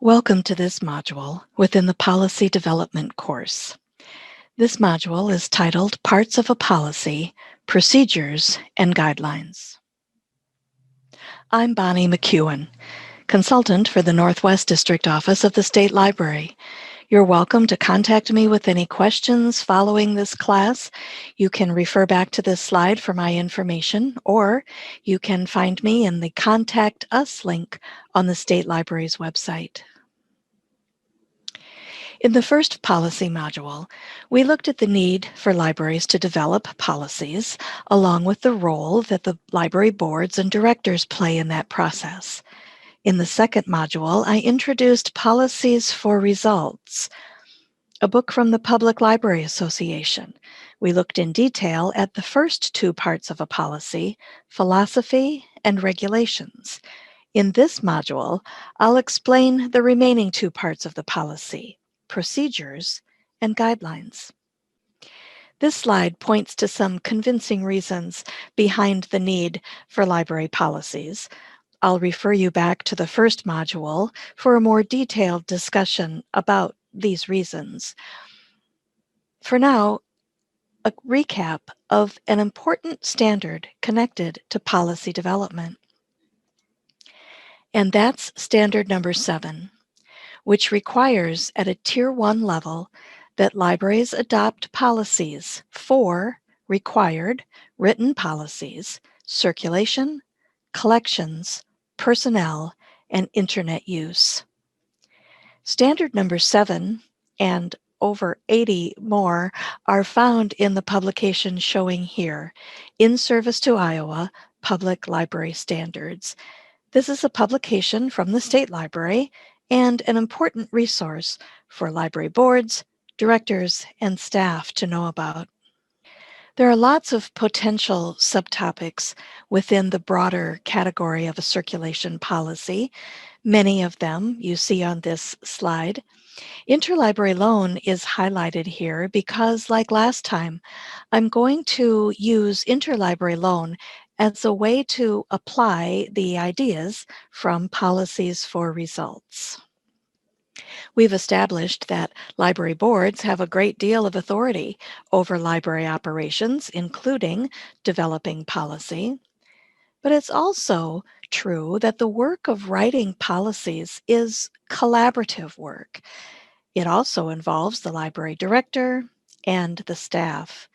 Welcome to this module within the Policy Development course. This module is titled Parts of a Policy, Procedures, and Guidelines. I'm Bonnie McEwen, consultant for the Northwest District Office of the State Library. You're welcome to contact me with any questions following this class. You can refer back to this slide for my information, or you can find me in the Contact Us link on the State Library's website. In the first policy module, we looked at the need for libraries to develop policies, along with the role that the library boards and directors play in that process. In the second module, I introduced Policies for Results, a book from the Public Library Association. We looked in detail at the first two parts of a policy, philosophy and regulations. In this module, I'll explain the remaining two parts of the policy, procedures, and guidelines. This slide points to some convincing reasons behind the need for library policies. I'll refer you back to the first module for a more detailed discussion about these reasons. For now, a recap of an important standard connected to policy development. And that's standard number 7. Which requires at a Tier 1 level that libraries adopt policies for required written policies, circulation, collections, personnel, and internet use. Standard number 7 and over 80 more are found in the publication showing here, In Service to Iowa, Public Library Standards. This is a publication from the State Library and an important resource for library boards, directors, and staff to know about. There are lots of potential subtopics within the broader category of a circulation policy. Many of them you see on this slide. Interlibrary loan is highlighted here because, like last time, I'm going to use interlibrary loan as a way to apply the ideas from policies for results. We've established that library boards have a great deal of authority over library operations, including developing policy. But it's also true that the work of writing policies is collaborative work. It also involves the library director and the staff.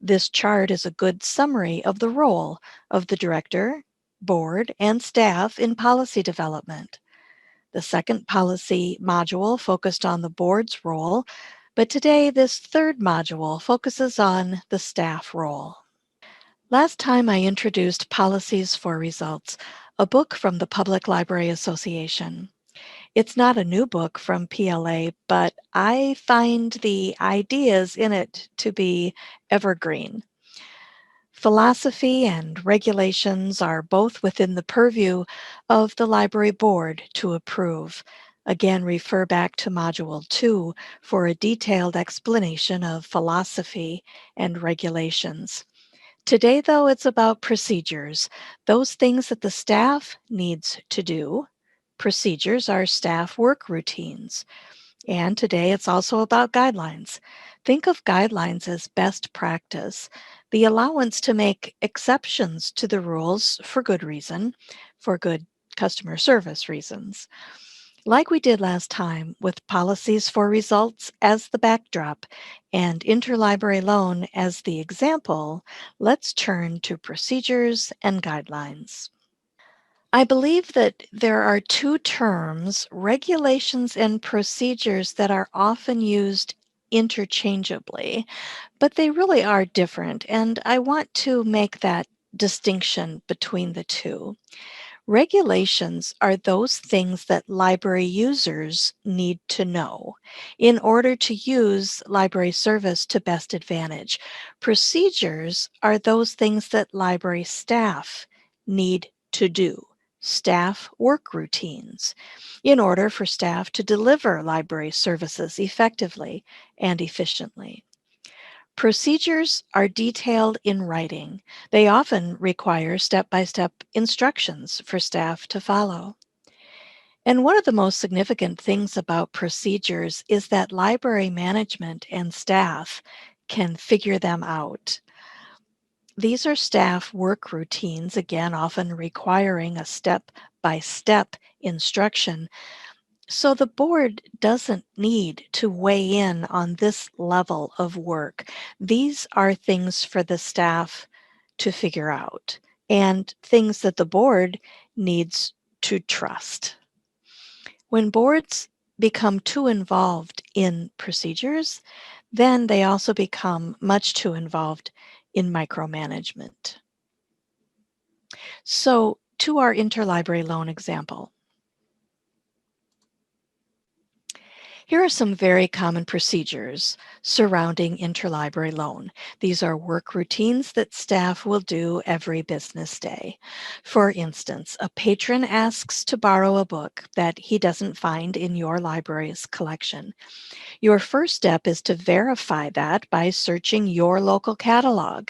This chart is a good summary of the role of the director, board, and staff in policy development. The second policy module focused on the board's role, but today this third module focuses on the staff role. Last time I introduced Policies for Results, a book from the Public Library Association. It's not a new book from PLA, but I find the ideas in it to be evergreen. Philosophy and regulations are both within the purview of the library board to approve. Again, refer back to Module 2 for a detailed explanation of philosophy and regulations. Today, though, it's about procedures, those things that the staff needs to do. Procedures are staff work routines. And today it's also about guidelines. Think of guidelines as best practice, the allowance to make exceptions to the rules for good reason, for good customer service reasons. Like we did last time with Policies for Results as the backdrop and Interlibrary Loan as the example, let's turn to procedures and guidelines. I believe that there are two terms, regulations and procedures, that are often used interchangeably, but they really are different, and I want to make that distinction between the two. Regulations are those things that library users need to know in order to use library service to best advantage. Procedures are those things that library staff need to do, staff work routines, in order for staff to deliver library services effectively and efficiently. Procedures are detailed in writing. They often require step-by-step instructions for staff to follow. And one of the most significant things about procedures is that library management and staff can figure them out. These are staff work routines, again, often requiring a step-by-step instruction. So the board doesn't need to weigh in on this level of work. These are things for the staff to figure out and things that the board needs to trust. When boards become too involved in procedures, then they also become much too involved in micromanagement. So to our interlibrary loan example. Here are some very common procedures surrounding interlibrary loan. These are work routines that staff will do every business day. For instance, a patron asks to borrow a book that he doesn't find in your library's collection. Your first step is to verify that by searching your local catalog.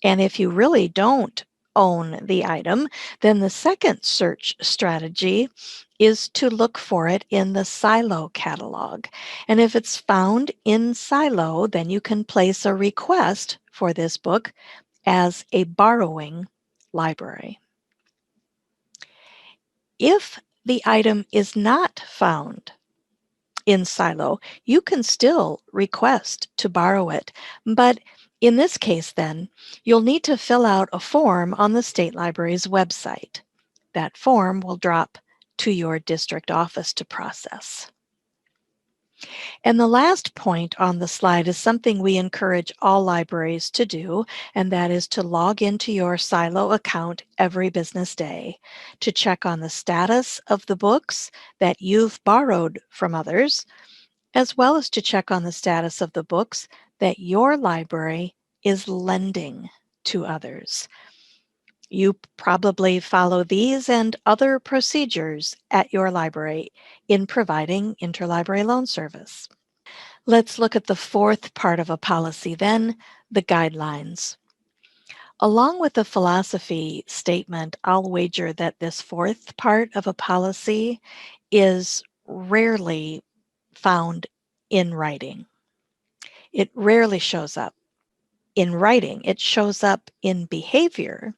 And if you really don't own the item, then the second search strategy is to look for it in the Silo catalog. And if it's found in Silo, then you can place a request for this book as a borrowing library. If the item is not found in Silo, you can still request to borrow it. But in this case, then, you'll need to fill out a form on the State Library's website. That form will drop to your district office to process. And the last point on the slide is something we encourage all libraries to do, and that is to log into your Silo account every business day to check on the status of the books that you've borrowed from others, as well as to check on the status of the books that your library is lending to others. You probably follow these and other procedures at your library in providing interlibrary loan service. Let's look at the fourth part of a policy then, the guidelines. Along with the philosophy statement, I'll wager that this fourth part of a policy is rarely found in writing. It rarely shows up in writing. It shows up in behavior,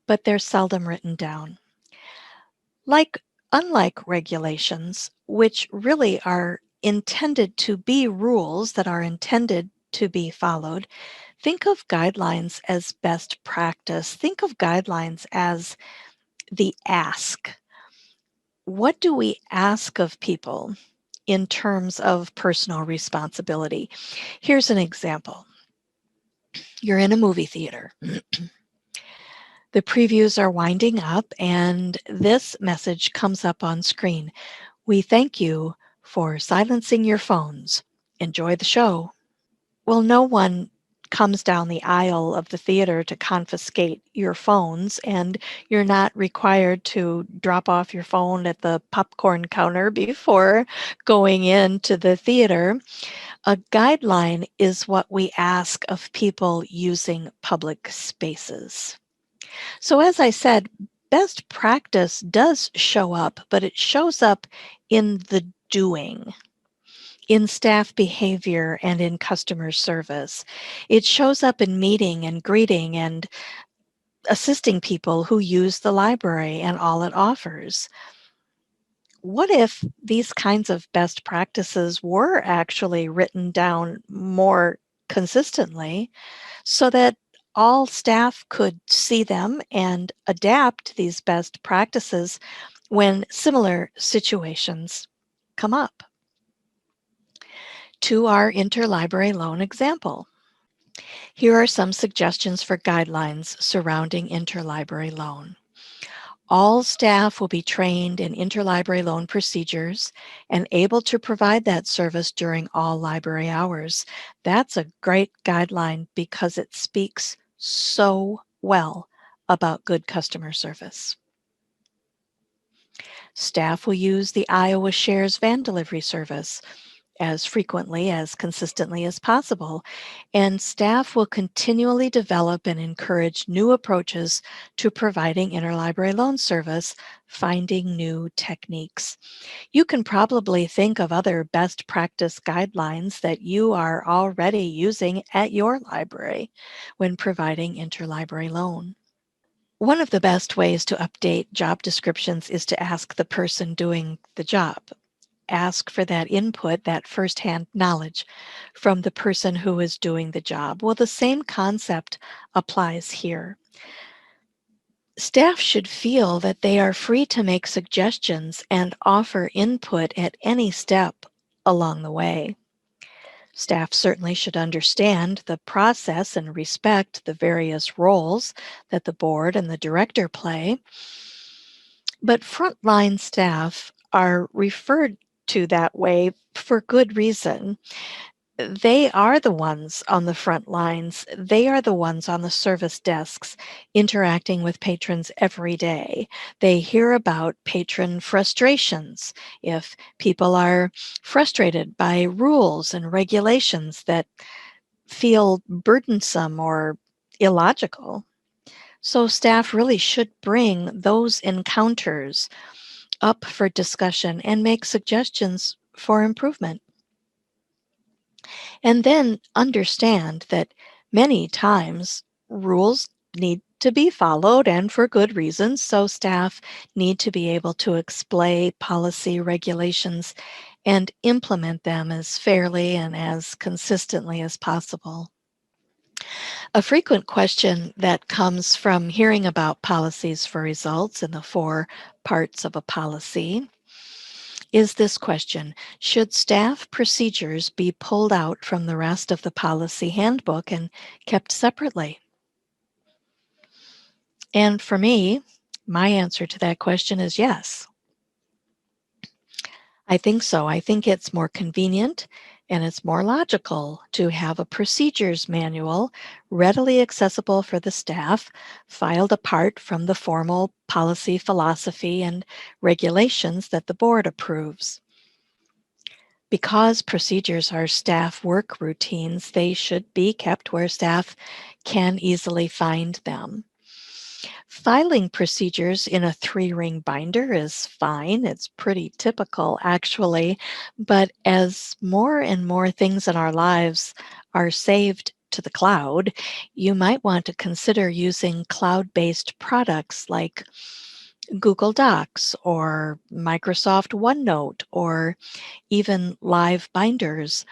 but they're seldom written down. Unlike regulations, which really are intended to be rules that are intended to be followed, think of guidelines as best practice. Think of guidelines as the ask. What do we ask of people in terms of personal responsibility? Here's an example. You're in a movie theater. The previews are winding up, and this message comes up on screen. We thank you for silencing your phones. Enjoy the show. Well, no one comes down the aisle of the theater to confiscate your phones, and you're not required to drop off your phone at the popcorn counter before going into the theater. A guideline is what we ask of people using public spaces. So as I said, best practice does show up, but it shows up in the doing, in staff behavior and in customer service. It shows up in meeting and greeting and assisting people who use the library and all it offers. What if these kinds of best practices were actually written down more consistently so that all staff could see them and adapt these best practices when similar situations come up? To our interlibrary loan example. Here are some suggestions for guidelines surrounding interlibrary loan. All staff will be trained in interlibrary loan procedures and able to provide that service during all library hours. That's a great guideline because it speaks so well about good customer service. Staff will use the Iowa Shares van delivery service as frequently, as consistently as possible, and staff will continually develop and encourage new approaches to providing interlibrary loan service, finding new techniques. You can probably think of other best practice guidelines that you are already using at your library when providing interlibrary loan. One of the best ways to update job descriptions is to ask the person doing the job. Ask for that input, that firsthand knowledge from the person who is doing the job. Well, the same concept applies here. Staff should feel that they are free to make suggestions and offer input at any step along the way. Staff certainly should understand the process and respect the various roles that the board and the director play. But frontline staff are referred to that way for good reason. They are the ones on the front lines. They are the ones on the service desks interacting with patrons every day. They hear about patron frustrations. If people are frustrated by rules and regulations that feel burdensome or illogical. So staff really should bring those encounters up for discussion and make suggestions for improvement. And then understand that many times rules need to be followed and for good reasons. So staff need to be able to explain policy regulations and implement them as fairly and as consistently as possible. A frequent question that comes from hearing about policies for results in the 4 parts of a policy is this question: should staff procedures be pulled out from the rest of the policy handbook and kept separately? And for me, my answer to that question is yes. I think so. I think it's more convenient and it's more logical to have a procedures manual readily accessible for the staff, filed apart from the formal policy philosophy and regulations that the board approves. Because procedures are staff work routines, they should be kept where staff can easily find them. Filing procedures in a 3-ring binder is fine. It's pretty typical, actually. But as more and more things in our lives are saved to the cloud, you might want to consider using cloud-based products like Google Docs or Microsoft OneNote or even Live Binders.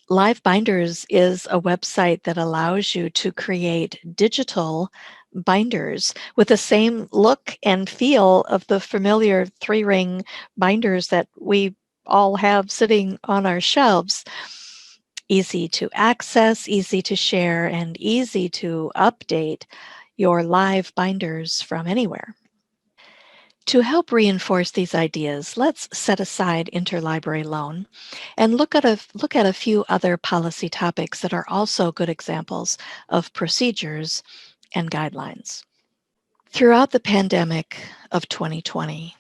Live Binders is a website that allows you to create digital binders with the same look and feel of the familiar 3-ring binders that we all have sitting on our shelves. Easy to access, easy to share, and easy to update your live binders from anywhere. To help reinforce these ideas, let's set aside interlibrary loan and look at a few other policy topics that are also good examples of procedures and guidelines. Throughout the pandemic of 2020,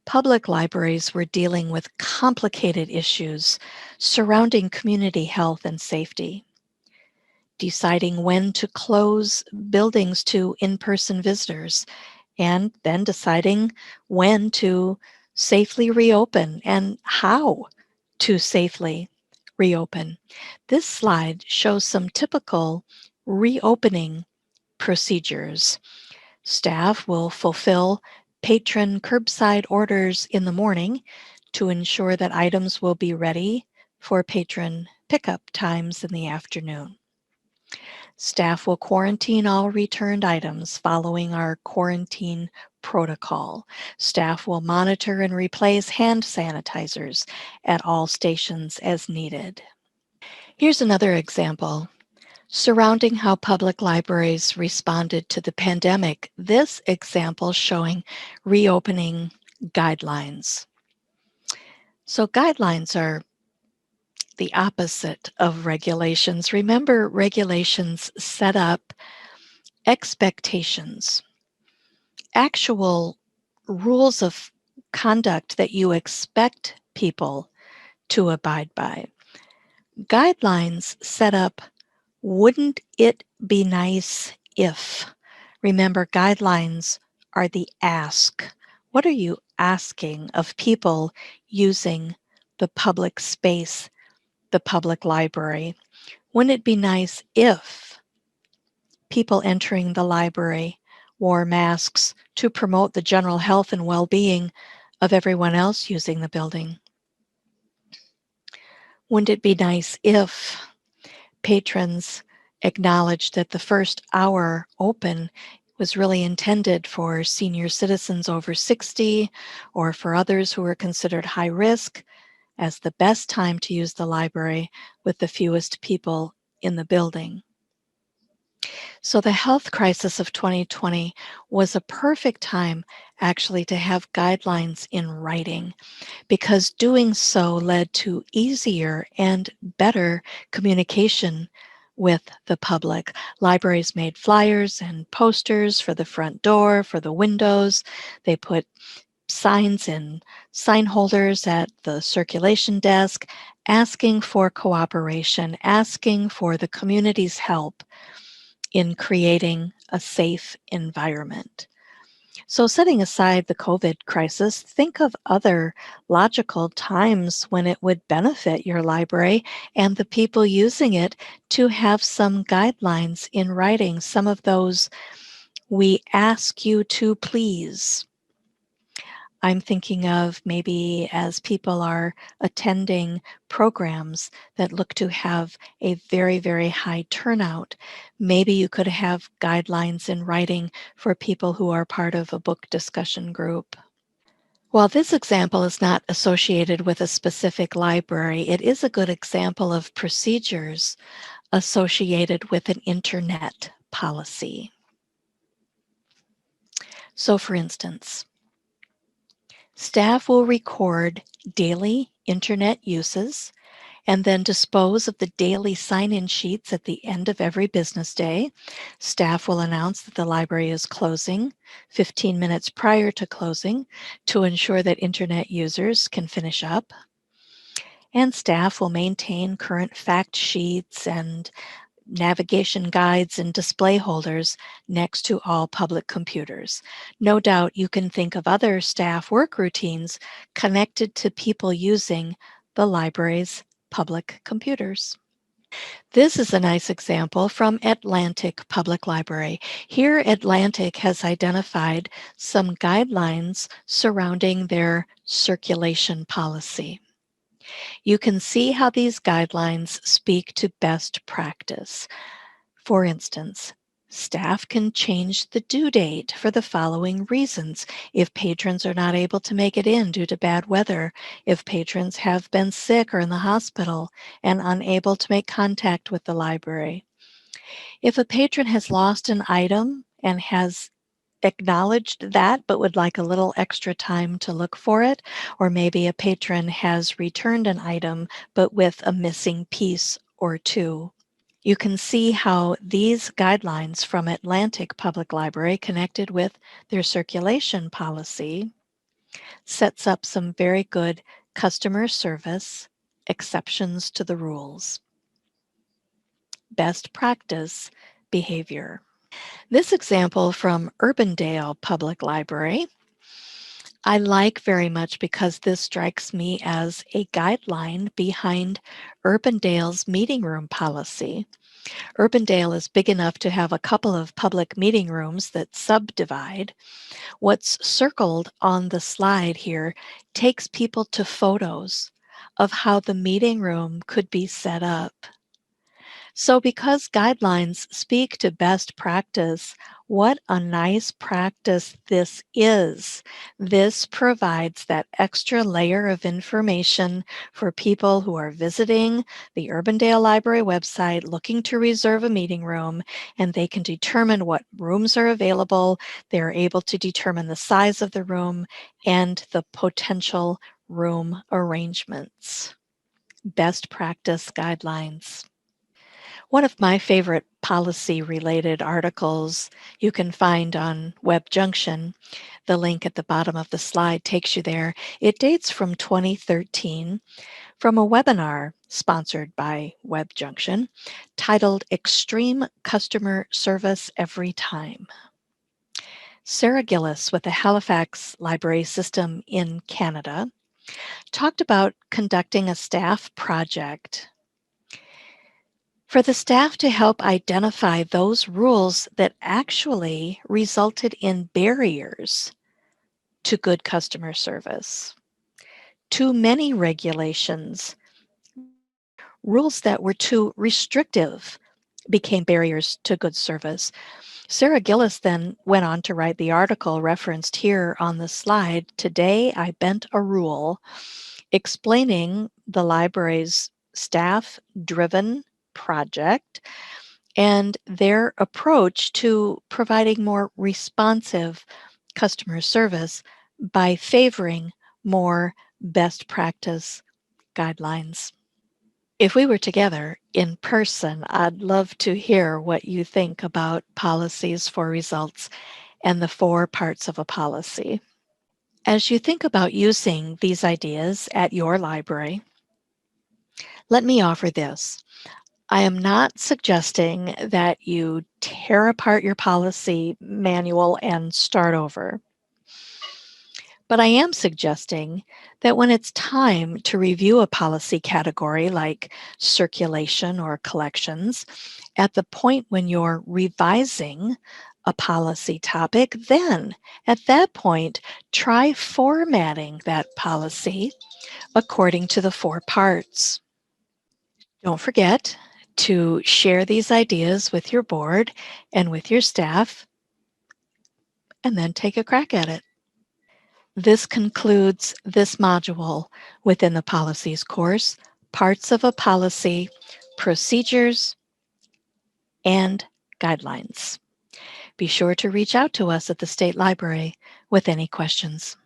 public libraries were dealing with complicated issues surrounding community health and safety, deciding when to close buildings to in-person visitors, and then deciding when to safely reopen and how to safely reopen. This slide shows some typical reopening procedures. Staff will fulfill patron curbside orders in the morning to ensure that items will be ready for patron pickup times in the afternoon. Staff will quarantine all returned items following our quarantine protocol. Staff will monitor and replace hand sanitizers at all stations as needed. Here's another example surrounding how public libraries responded to the pandemic. This example showing reopening guidelines. So guidelines are the opposite of regulations. Remember, regulations set up expectations, actual rules of conduct that you expect people to abide by. Guidelines set up, wouldn't it be nice if? Remember, guidelines are the ask. What are you asking of people using the public space, the public library? Wouldn't it be nice if people entering the library wore masks to promote the general health and well-being of everyone else using the building? Wouldn't it be nice if patrons acknowledged that the first hour open was really intended for senior citizens over 60 or for others who were considered high risk as the best time to use the library with the fewest people in the building? So the health crisis of 2020 was a perfect time actually to have guidelines in writing, because doing so led to easier and better communication with the public. Libraries made flyers and posters for the front door, for the windows. They put signs in sign holders at the circulation desk, asking for cooperation, asking for the community's help in creating a safe environment. So, setting aside the COVID crisis, think of other logical times when it would benefit your library and the people using it to have some guidelines in writing. Some of those, we ask you to please. I'm thinking of maybe as people are attending programs that look to have a very, very high turnout, maybe you could have guidelines in writing for people who are part of a book discussion group. While this example is not associated with a specific library, it is a good example of procedures associated with an internet policy. So, for instance, staff will record daily internet uses and then dispose of the daily sign-in sheets at the end of every business day. Staff will announce that the library is closing 15 minutes prior to closing to ensure that internet users can finish up. And staff will maintain current fact sheets and navigation guides and display holders next to all public computers. No doubt you can think of other staff work routines connected to people using the library's public computers. This is a nice example from Atlantic Public Library. Here, Atlantic has identified some guidelines surrounding their circulation policy. You can see how these guidelines speak to best practice. For instance, staff can change the due date for the following reasons: if patrons are not able to make it in due to bad weather, if patrons have been sick or in the hospital and unable to make contact with the library, if a patron has lost an item and has acknowledged that but would like a little extra time to look for it, or maybe a patron has returned an item but with a missing piece or two. You can see how these guidelines from Atlantic Public Library, connected with their circulation policy, sets up some very good customer service exceptions to the rules. Best practice behavior. This example from Urbandale Public Library I like very much because this strikes me as a guideline behind Urbandale's meeting room policy. Urbandale is big enough to have a couple of public meeting rooms that subdivide. What's circled on the slide here takes people to photos of how the meeting room could be set up. So, because guidelines speak to best practice, what a nice practice this is. This provides that extra layer of information for people who are visiting the Urbandale Library website looking to reserve a meeting room, and they can determine what rooms are available. They're able to determine the size of the room and the potential room arrangements. Best practice guidelines. One of my favorite policy-related articles you can find on Web Junction, the link at the bottom of the slide takes you there. It dates from 2013 from a webinar sponsored by WebJunction titled Extreme Customer Service Every Time. Sarah Gillis with the Halifax Library System in Canada talked about conducting a staff project for the staff to help identify those rules that actually resulted in barriers to good customer service. Too many regulations, rules that were too restrictive became barriers to good service. Sarah Gillis then went on to write the article referenced here on the slide, Today I Bent a Rule, explaining the library's staff-driven project and their approach to providing more responsive customer service by favoring more best practice guidelines. If we were together in person, I'd love to hear what you think about policies for results and the 4 parts of a policy. As you think about using these ideas at your library, let me offer this. I am not suggesting that you tear apart your policy manual and start over. But I am suggesting that when it's time to review a policy category like circulation or collections, at the point when you're revising a policy topic, then at that point, try formatting that policy according to the 4 parts. Don't forget to share these ideas with your board and with your staff, and then take a crack at it. This concludes this module within the Policies course, Parts of a Policy, Procedures, and Guidelines. Be sure to reach out to us at the State Library with any questions.